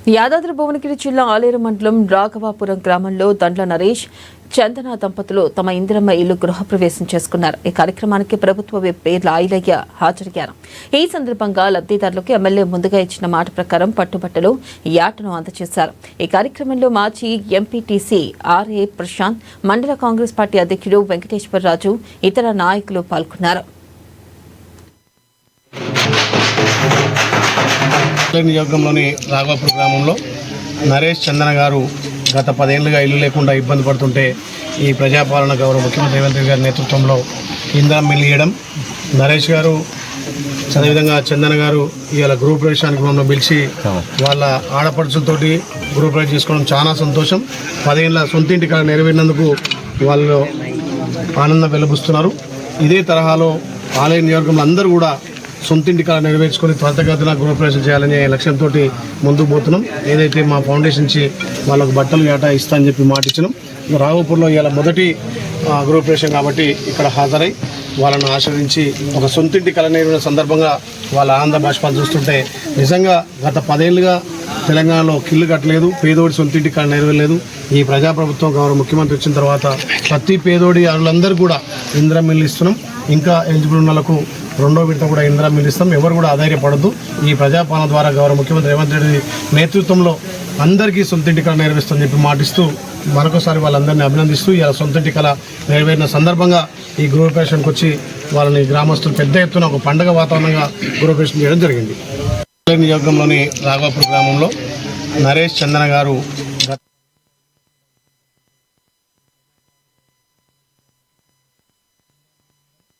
యాదాద్రి భువనగిరి జిల్లా ఆలేరు మండలం రాఘవాపురం గ్రామంలో దండ్ల నరేష్ చందన దంపతులు తమ ఇందిరమ్మ ఇల్లు గృహప్రవేశం చేసుకున్నారు. ఈ కార్యక్రమానికి ప్రభుత్వ విప్ పేర్ల ఆయిలయ్య హాజరయ్యారు. ఈ సందర్భంగా లబ్ధిదారులకు ఎమ్మెల్యే ముందుగా ఇచ్చిన మాట ప్రకారం పట్టుబట్టలు యాటను అందజేశారు. ఈ కార్యక్రమంలో మాజీ ఎంపీటీసీ ఆర్ఏ ప్రశాంత్, మండల కాంగ్రెస్ పార్టీ అధ్యక్షుడు వెంకటేశ్వరరాజు, ఇతర నాయకులు పాల్గొన్నారు. నియోజకవర్గంలోని రాఘవాపురం గ్రామంలో నరేష్ చందన గారు గత 10 ఏళ్లుగా ఇల్లు లేకుండా ఇబ్బంది పడుతుంటే ఈ ప్రజాపాలన గౌరవ ముఖ్యమంత్రి రేవంత్ రెడ్డి గారి నేతృత్వంలో ఇందిరమ్మ ఇల్లు ఇవ్వడం, నరేష్ గారు అదేవిధంగా చందన గారు ఇవాళ గృహప్రవేశానికి మమ్మల్ని పిలిచి వాళ్ళ ఆడపడుచులతోటి గృహప్రవేశం చేసుకోవడం చాలా సంతోషం. 10 ఏళ్ళ సొంత ఇంటి కళ నెరవేరినందుకు వాళ్ళు ఆనందం వెలుబుస్తున్నారు. ఇదే తరహాలో ఆలయ నియోజకవర్గంలో అందరూ కూడా సొంతింటి కళ నెరవేర్చుకొని త్వరితగతిన గృహప్రవేశం చేయాలనే లక్ష్యంతో ముందుకు పోతున్నాం. ఏదైతే మా ఫౌండేషన్ నుంచి వాళ్ళకు బట్టలు ఏటా ఇస్తా అని చెప్పి మాట ఇచ్చినాం. రాఘవాపూర్లో ఇవాళ మొదటి గృహప్రవేశం కాబట్టి ఇక్కడ హాజరై వాళ్ళను ఆశ్రయించి ఒక సొంతింటి కళ నెరవేరిన సందర్భంగా వాళ్ళ ఆనంద బాష్పాలు చూస్తుంటే నిజంగా గత 10 ఏళ్ళుగా తెలంగాణలో కిల్లు కట్టలేదు, పేదోడి సొంతింటి కళ నెరవేరలేదు. ఈ ప్రజాప్రభుత్వం గౌరవ ముఖ్యమంత్రి వచ్చిన తర్వాత ప్రతి పేదోడి అరులందరూ కూడా ఇందిరమ్మ ఇల్లు ఇస్తున్నాం. ఇంకా ఎలిజిబుల్ ఉన్న వాళ్ళకు 2వ విడత కూడా ఇందిరమ్మ ఇల్లు ఇస్తాం. ఎవరు కూడా ఆధారపడద్దు. ఈ ప్రజాపాలన ద్వారా గౌరవ ముఖ్యమంత్రి రేవంత్ రెడ్డి నేతృత్వంలో అందరికీ సొంతింటి కళ నెరవేరుస్తుందని చెప్పి మాటిస్తూ మరొకసారి వాళ్ళందరినీ అభినందిస్తూ ఇలా సొంతింటి కళ నెరవేరిన సందర్భంగా ఈ గృహప్రవేశానికి వచ్చి వాళ్ళని గ్రామస్తులు పెద్ద ఎత్తున ఒక పండుగ వాతావరణంగా గృహప్రవేశం చేయడం జరిగింది. నియోజకవర్గంలోని రాఘవాపురం గ్రామంలో నరేష్ చందన గారు